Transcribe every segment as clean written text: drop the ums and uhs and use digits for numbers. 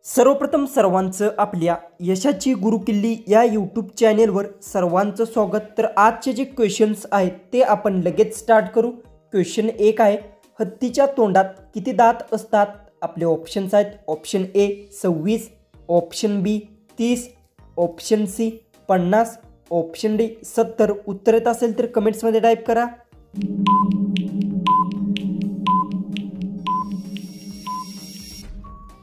सर्वप्रथम सर्वांचं आपल्या यशाची गुरुकिल्ली या यूट्यूब चॅनेलवर सर्वांचं स्वागत। तर आजचे जे क्वेश्चन्स आहेत ते आपण लगेच स्टार्ट करू। क्वेश्चन 1 आहे, हत्तीच्या तोंडात किती दात असतात? आपले ऑप्शन्स आहेत, option A 26, option B 30, option C 50, option D 70। उत्तर येत असेल तर कमेंट्समध्ये टाईप करा।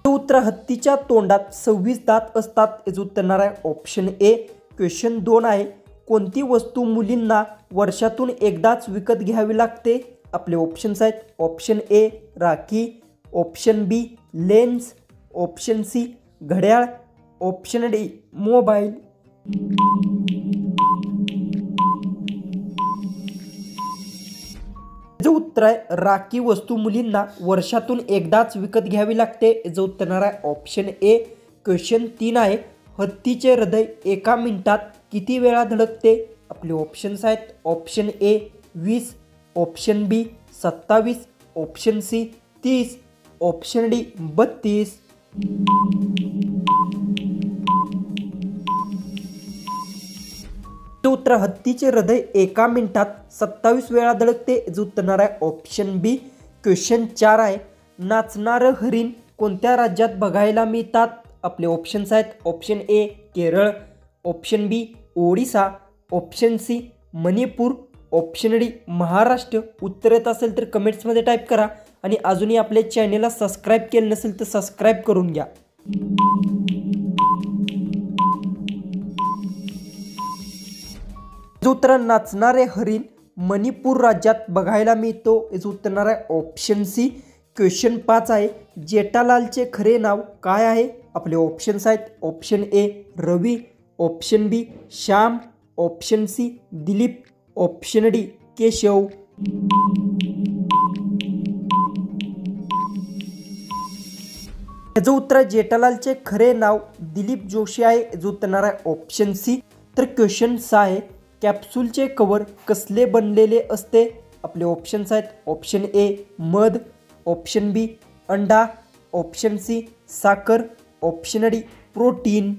उत्तर हत्तीच्या तोंडात 26 दात असतात याचं उत्तर येणार आहे ऑप्शन ए। क्वेश्चन 2 आहे, कोणती वस्तू मुलींना वर्षातून एकदाच विकत घ्यावी लागते? आपले ऑप्शन्स आहेत, option A rakhi, option B lens, option C घड्याळ, ऑप्शन डी मोबाईल। याचं उत्तर आहे राखी वस्तू मुलींना वर्षातून एकदाच विकत घ्यावी लागते याचं उत्तर येणार आहे ऑप्शन ए। क्वेश्चन 3 आहे, हत्तीचे हृदय एका मिनिटात किती वेळा धडकते? आपले ऑप्शन्स आहेत, option A 20, option B 27, option C 30, option D 32। उत्तर हत्तीचे हृदय एका मिनिटात 27 वेळा धडकते याचं उत्तर येणार आहे ऑप्शन बी। क्वेश्चन 4 आहे, नाचणारं हरिण कोणत्या राज्यात बघायला मिळतात? आपले ऑप्शन्स आहेत, option A Kerala, option B Odisha, option C Manipur, option D Maharashtra. उत्तर येत असेल तर कमेंट्समध्ये टाईप करा आणि अजूनही आपल्या चॅनेलला सबस्क्राईब केलं नसेल तर सबस्क्राईब करून घ्या। उत्तर नाचणारे हरिण मणिपूर राज्यात बघायला मिळतो याचं उत्तर येणार आहे ऑप्शन सी। क्वेश्चन 5 आहे, जेठालालचे खरे नाव काय आहे? आपले ऑप्शन्स आहेत, option A Ravi, option B Shyam, option C Dilip, option D Keshav. याचं उत्तर जेठालालचे खरे नाव दिलीप जोशी आहे याचं उत्तर येणार आहे ऑप्शन सी। तर क्वेश्चन 6 आहे, कॅप्सूलचे कव्हर कसले बनलेले असते? आपले ऑप्शन्स आहेत, ऑप्शन ए मध, ऑप्शन बी अंडा, ऑप्शन सी साखर, ऑप्शन डी प्रोटीन।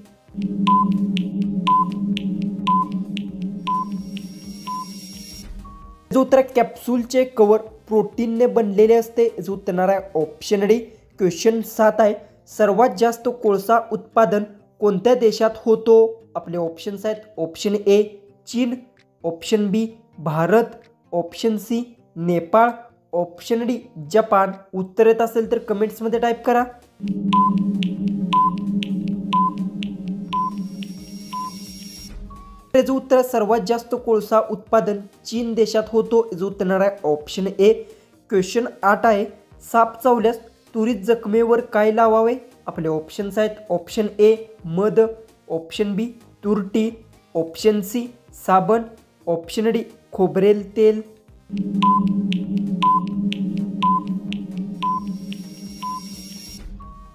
याचं उत्तर कॅप्सूलचे कव्हर प्रोटीनने बनलेले असते याचं उत्तर येणार आहे ऑप्शन डी। क्वेश्चन 7 आहे, सर्वात जास्त कोळसा उत्पादन कोणत्या देशात होतो? आपले ऑप्शन्स आहेत, ऑप्शन ए चीन, option B Bharat, option C Nepal, option D जपान। उत्तर येत असेल तर कमेंट्समध्ये टाईप करा। याचं उत्तर सर्वात जास्त कोळसा उत्पादन चीन देशात होतो याचं उत्तर येणार आहे ऑप्शन ए। क्वेश्चन 8 आहे, साप चावल्यास त्वरित जखमेवर काय लावावे? आपले ऑप्शन्स आहेत, ऑप्शन ए मध, ऑप्शन बी तुरटी, ऑप्शन सी साबण, ऑप्शन डी खोबरेल तेल।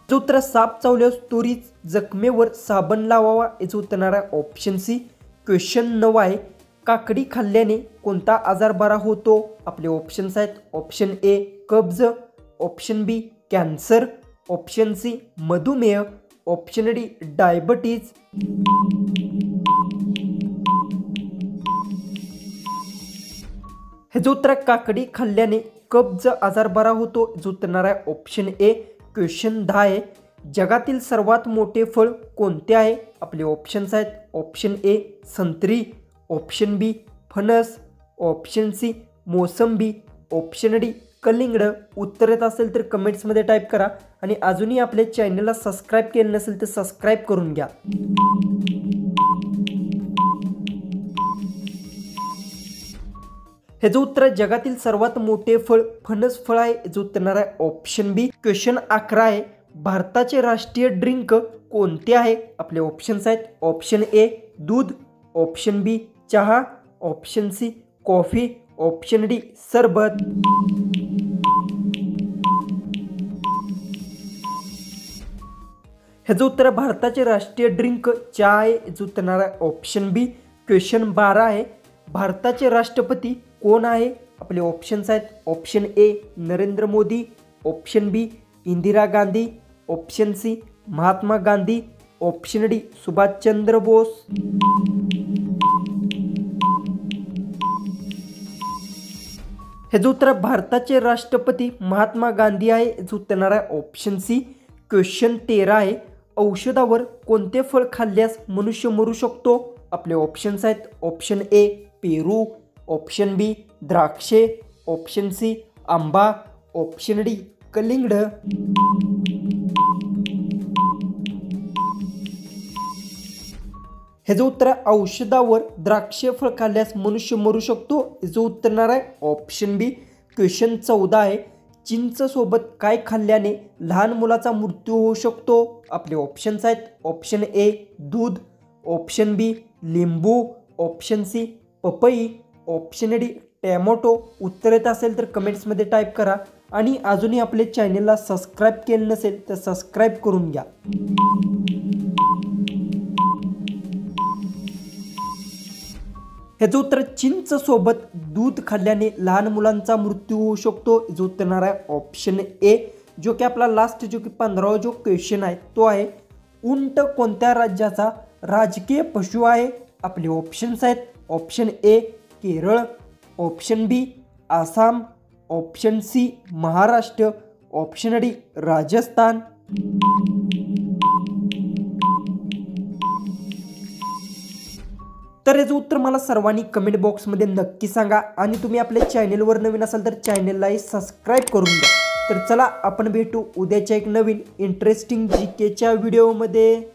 उत्तर साप चावल्यास त्वरित जखमेवर साबण लावावा याचं उत्तर येणार आहे ऑप्शन सी। क्वेश्चन 9 आहे, काकडी खाल्ल्याने कोणता आजार बरा होतो? आपले ऑप्शन्स आहेत, ऑप्शन ए कब्ज, ऑप्शन बी कॅन्सर, ऑप्शन सी मधुमेह, ऑप्शन डी डायबिटीज। याचं उत्तर काकडी खाल्ल्याने कब्ज आजार बरा होतो याचं उत्तर येणार आहे ऑप्शन ए। क्वेश्चन 10 आहे, जगातील सर्वात मोठे फळ कोणते आहे? आपले ऑप्शन्स आहेत, ऑप्शन ए संत्री, ऑप्शन बी फणस, ऑप्शन सी मोसंबी, ऑप्शन डी कलिंगड। उत्तर येत असेल तर कमेंट्समध्ये टाईप करा आणि अजूनही आपल्या चॅनलला सबस्क्राईब केलं नसेल तर सबस्क्राईब करून घ्या। याचं उत्तर जगातील सर्वात मोठे फळ फणस फळ आहे याचं उत्तर येणार आहे ऑप्शन बी। क्वेश्चन 11 आहे, भारताचे राष्ट्रीय ड्रिंक कोणते आहे? आपले ऑप्शन्स आहेत, ऑप्शन ए दूध, ऑप्शन बी चहा, option C coffee, option D सरबत। ह्याचं उत्तर भारताचे राष्ट्रीय ड्रिंक चहा आहे याचं उत्तर येणार आहे ऑप्शन बी। क्वेश्चन 12 आहे, भारताचे राष्ट्रपती कोण आहे? आपले ऑप्शन्स आहेत, option A Narendra Modi, option B Indira Gandhi, option C Mahatma Gandhi, option D Subhashchandra Bose. हे जो उत्तर भारताचे राष्ट्रपती महात्मा गांधी आहे, जो उत्तर आहे ऑप्शन सी। क्वेश्चन 13 आहे, औषधावर कोणते फळ खाल्ल्यास मनुष्य मरू शकतो? आपले ऑप्शन्स आहेत ऑप्शन ए पेरू, ऑप्शन बी द्राक्षे, ऑप्शन सी आंबा, ऑप्शन डी कलिंगड। हे जो उत्तर आहे औषधावर द्राक्षे फळ खाल्ल्यास मनुष्य मरू शकतो, जो उत्तर आहे ऑप्शन बी। क्वेश्चन 14 आहे, चिंच सोबत काय खाल्ल्याने लहान मुलाचा मृत्यू होऊ शकतो? आपले ऑप्शन्स आहेत ऑप्शन ए दूध, ऑप्शन बी लिंबू, ऑप्शन सी पपई, ऑप्शन डी टॅमॅटो। उत्तर येत असेल तर कमेंट्समध्ये टाईप करा आणि अजूनही आपले चॅनलला सबस्क्राईब केलं नसेल तर सबस्क्राईब करून घ्या। हे जो उत्तर चिंच सोबत दूध खाल्ल्याने लहान मुलांचा मृत्यू होऊ शकतो, जो उत्तर आहे ऑप्शन ए। जो की आपला लास्ट जो की 15वा जो क्वेश्चन आहे तो आहे, उंट कोणत्या राज्याचा राजकीय पशु आहे? आपले ऑप्शन्स आहेत option A Kerala, option B Assam, option C Maharashtra, option D Rajasthan. तर याचं उत्तर मला सर्वांनी कमेंट बॉक्समध्ये नक्की सांगा आणि तुम्ही आपल्या चॅनलवर नवीन असाल तर चॅनललाही सबस्क्राईब करून द्या। तर चला आपण भेटू उद्याच्या एक नवीन इंटरेस्टिंग जीकेच्या व्हिडिओमध्ये।